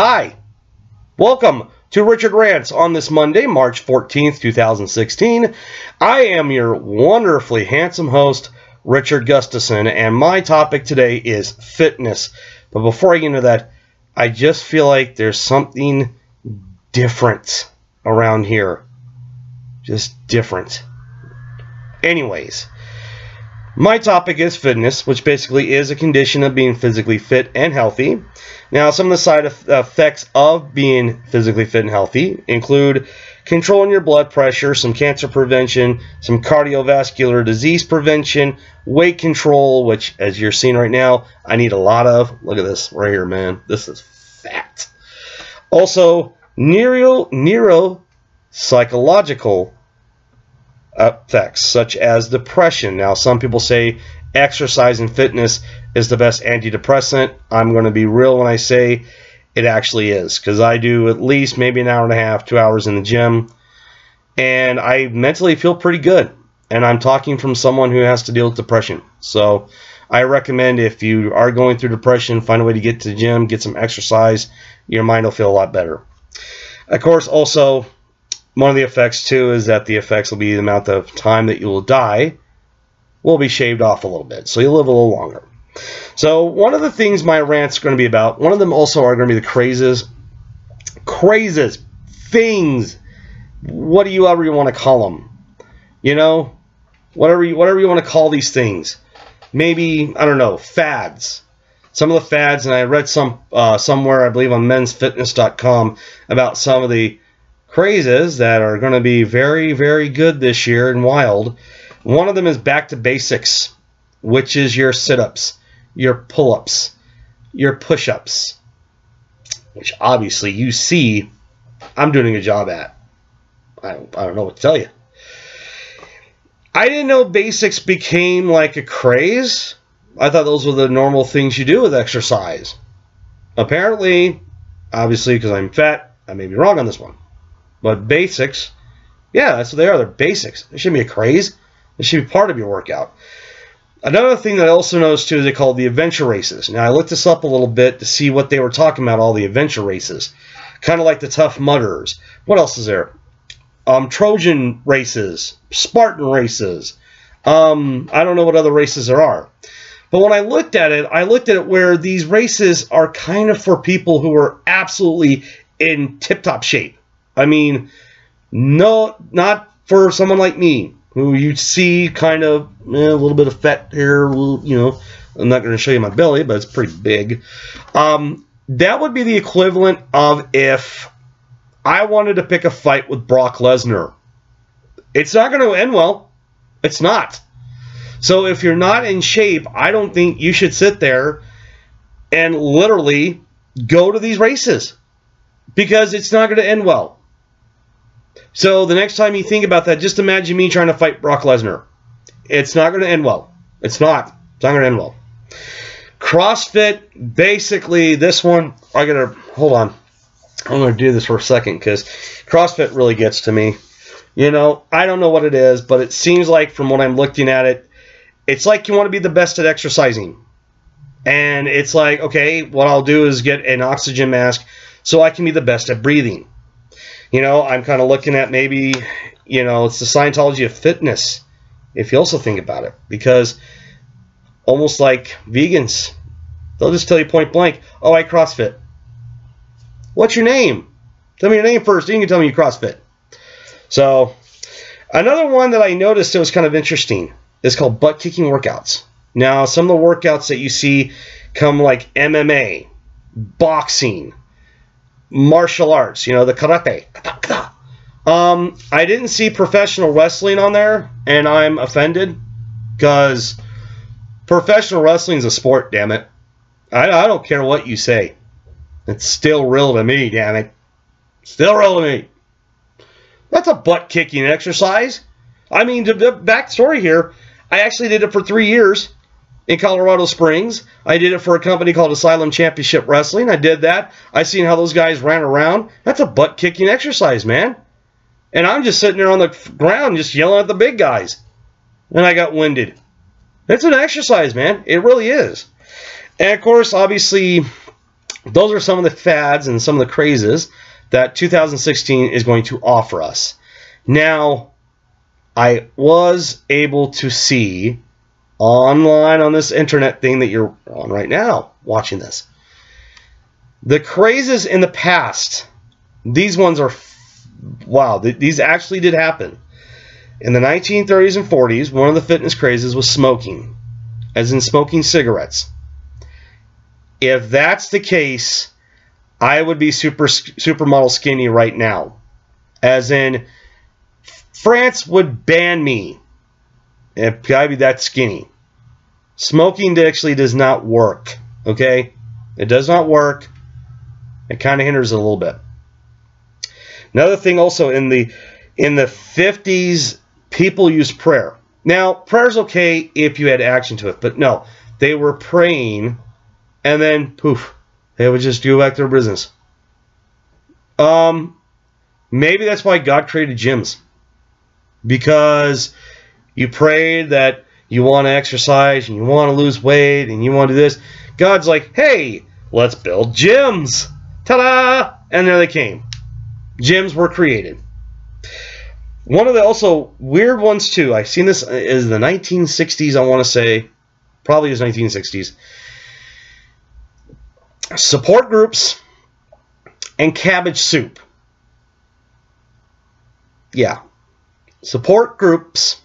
Hi, welcome to Richard Rants on this Monday, March 14th, 2016. I am your wonderfully handsome host, Richard Gustafson, and my topic today is fitness. But before I get into that, I just feel like there's something different around here. Just different. Anyways, my topic is fitness, which basically is a condition of being physically fit and healthy. Now, some of the side effects of being physically fit and healthy include controlling your blood pressure, some cancer prevention, some cardiovascular disease prevention, weight control, which, as you're seeing right now, I need a lot of. Look at this right here, man. This is fat. Also, neuropsychological effects, such as depression. Now, some people say exercise and fitness is the best antidepressant. I'm going to be real when I say it actually is, because I do at least maybe an hour and a half, 2 hours in the gym, and I mentally feel pretty good. And I'm talking from someone who has to deal with depression. So I recommend, if you are going through depression, find a way to get to the gym, get some exercise. Your mind will feel a lot better. Of course, also, one of the effects, too, is that the effects will be the amount of time that you will die will be shaved off a little bit, so you'll live a little longer. So one of the things my rant's going to be about, one of them also are going to be the crazes, things, whatever you want to call them. You know, whatever you want to call these things. Maybe, I don't know, fads. Some of the fads, and I read some somewhere, I believe on mensfitness.com, about some of the crazes that are going to be very, very good this year and wild. One of them is back to basics, which is your sit-ups, your pull-ups, your push-ups, which obviously you see I'm doing a good job at. I don't know what to tell you. I didn't know basics became like a craze. I thought those were the normal things you do with exercise. Apparently, obviously because I'm fat, I may be wrong on this one. But basics, yeah, that's what they are. They're basics. It shouldn't be a craze. It should be part of your workout. Another thing that I also noticed, too, is they call the adventure races. Now, I looked this up a little bit to see what they were talking about, all the adventure races. Kind of like the Tough Mudders. What else is there? Trojan races, Spartan races. I don't know what other races there are. But when I looked at it where these races are kind of for people who are absolutely in tip-top shape. I mean, no, not for someone like me, who you see kind of a little bit of fat here, you know. I'm not going to show you my belly, but it's pretty big. That would be the equivalent of if I wanted to pick a fight with Brock Lesnar. It's not going to end well. It's not. So if you're not in shape, I don't think you should sit there and literally go to these races, because it's not going to end well. So the next time you think about that, just imagine me trying to fight Brock Lesnar. It's not going to end well. It's not. It's not going to end well. CrossFit, basically, this one, hold on. I'm going to do this for a second, because CrossFit really gets to me. You know, I don't know what it is, but it seems like from what I'm looking at it, it's like you want to be the best at exercising. And it's like, okay, what I'll do is get an oxygen mask so I can be the best at breathing. You know, I'm kind of looking at maybe, you know, it's the Scientology of fitness, if you also think about it. Because almost like vegans, they'll just tell you point blank, oh, I CrossFit. What's your name? Tell me your name first, then you can tell me you CrossFit. So, another one that I noticed that was kind of interesting is called butt-kicking workouts. Now, some of the workouts that you see come like MMA, boxing, martial arts, you know, the karate. I didn't see professional wrestling on there, and I'm offended, because professional wrestling is a sport, damn it. I don't care what you say. It's still real to me, damn it. Still real to me. That's a butt-kicking exercise. I mean, the backstory here, I actually did it for 3 years. In Colorado Springs. I did it for a company called Asylum Championship Wrestling. I did that. I seen how those guys ran around. That's a butt-kicking exercise, man. And I'm just sitting there on the ground just yelling at the big guys. And I got winded. It's an exercise, man. It really is. And, of course, obviously, those are some of the fads and some of the crazes that 2016 is going to offer us. Now, I was able to see online on this internet thing that you're on right now, watching this. The crazes in the past, these ones are, wow, these actually did happen. In the 1930s and 40s, one of the fitness crazes was smoking, as in smoking cigarettes. If that's the case, I would be supermodel skinny right now. As in, France would ban me if I'd be that skinny. Smoking actually does not work, okay? It does not work. It kind of hinders it a little bit. Another thing also, in the 50s, people used prayer. Now, prayer's okay if you had action to it, but no. They were praying, and then, poof, they would just go back to their business. Maybe that's why God created gyms. Because you prayed that you want to exercise, and you want to lose weight, and you want to do this. God's like, hey, let's build gyms. Ta-da! And there they came. Gyms were created. One of the also weird ones too, I've seen this is the 1960s, I want to say. Probably is 1960s. Support groups and cabbage soup. Yeah. Support groups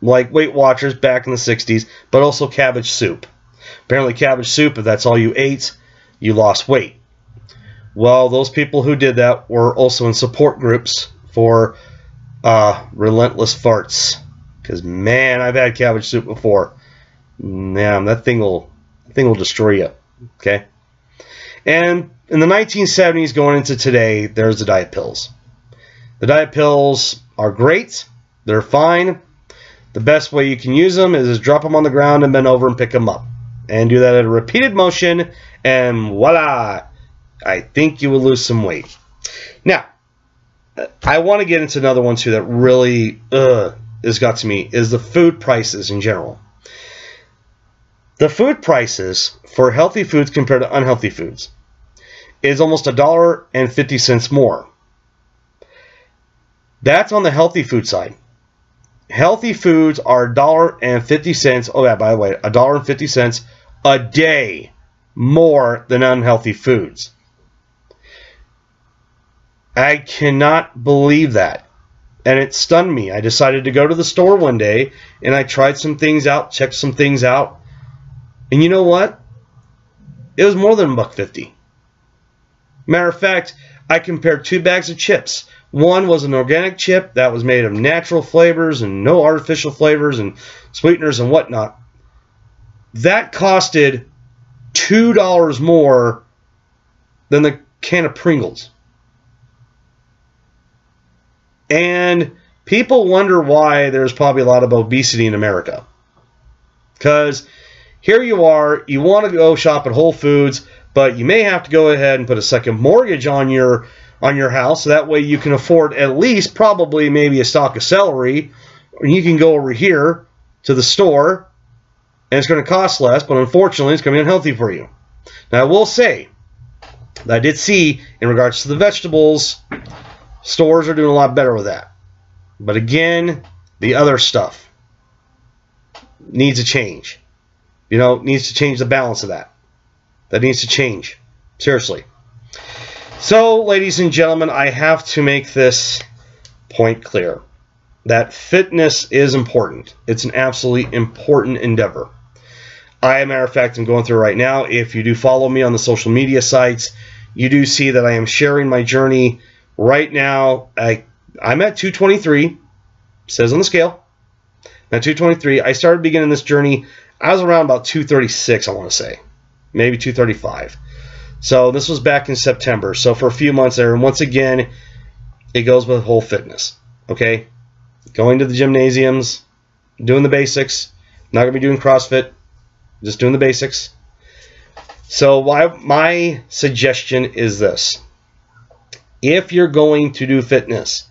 like Weight Watchers back in the 60s, but also cabbage soup. Apparently cabbage soup, if that's all you ate, you lost weight. Well, those people who did that were also in support groups for relentless farts. Because, man, I've had cabbage soup before. Man, that thing will destroy you. Okay? And in the 1970s going into today, there's the diet pills. The diet pills are great. They're fine. The best way you can use them is drop them on the ground and bend over and pick them up. And do that at a repeated motion, and voila! I think you will lose some weight. Now, I want to get into another one too that really has got to me, is the food prices in general. The food prices for healthy foods compared to unhealthy foods is almost $1.50 more. That's on the healthy food side. Healthy foods are $1.50. Oh yeah, by the way, $1.50 a day more than unhealthy foods. I cannot believe that. And it stunned me. I decided to go to the store one day and I tried some things out, checked some things out. And you know what? It was more than $1.50. Matter of fact, I compared 2 bags of chips. One was an organic chip that was made of natural flavors and no artificial flavors and sweeteners and whatnot. That costed $2 more than the can of Pringles. And people wonder why there's probably a lot of obesity in America. Because here you are, you want to go shop at Whole Foods, but you may have to go ahead and put a second mortgage on your house, so that way you can afford at least probably maybe a stalk of celery, and you can go over here to the store, and it's going to cost less, but unfortunately it's going to be unhealthy for you. Now I will say that I did see, in regards to the vegetables, stores are doing a lot better with that. But again, the other stuff needs a change. You know, needs to change the balance of that. That needs to change. Seriously. So, ladies and gentlemen, I have to make this point clear. That fitness is important. It's an absolutely important endeavor. As a matter of fact, I'm going through it right now. If you do follow me on the social media sites, you do see that I am sharing my journey. Right now, I'm at 223. It says on the scale. I'm at 223. I started beginning this journey. I was around about 236, I want to say. Maybe 235. So this was back in September. So for a few months there. And once again, it goes with whole fitness. Okay? Going to the gymnasiums. Doing the basics. Not going to be doing CrossFit. Just doing the basics. So my suggestion is this. If you're going to do fitness,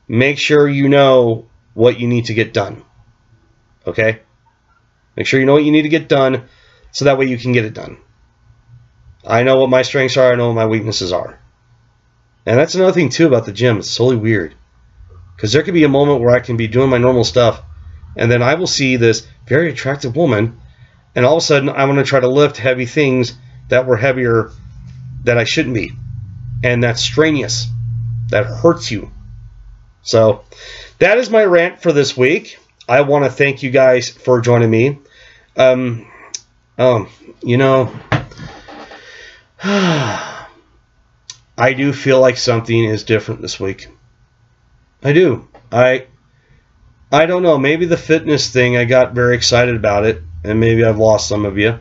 make sure you know what you need to get done. Okay? Make sure you know what you need to get done so that way you can get it done. I know what my strengths are. I know what my weaknesses are. And that's another thing, too, about the gym. It's totally weird. Because there could be a moment where I can be doing my normal stuff, and then I will see this very attractive woman, and all of a sudden I'm going to try to lift heavy things that were heavier that I shouldn't be. And that's strenuous. That hurts you. So that is my rant for this week. I want to thank you guys for joining me. You know, I do feel like something is different this week. I do. I don't know. Maybe the fitness thing, I got very excited about it, and maybe I've lost some of you.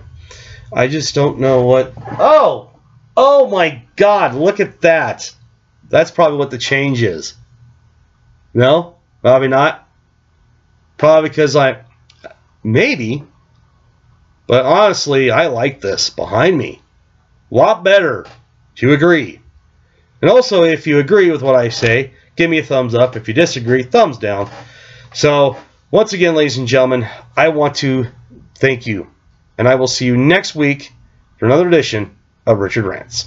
I just don't know what... Oh! Oh my God, look at that. That's probably what the change is. No? Probably not. Probably because maybe. But honestly, I like this behind me. A lot better. Do you agree? And also, if you agree with what I say, give me a thumbs up. If you disagree, thumbs down. So, once again, ladies and gentlemen, I want to thank you. And I will see you next week for another edition of Richard Rants.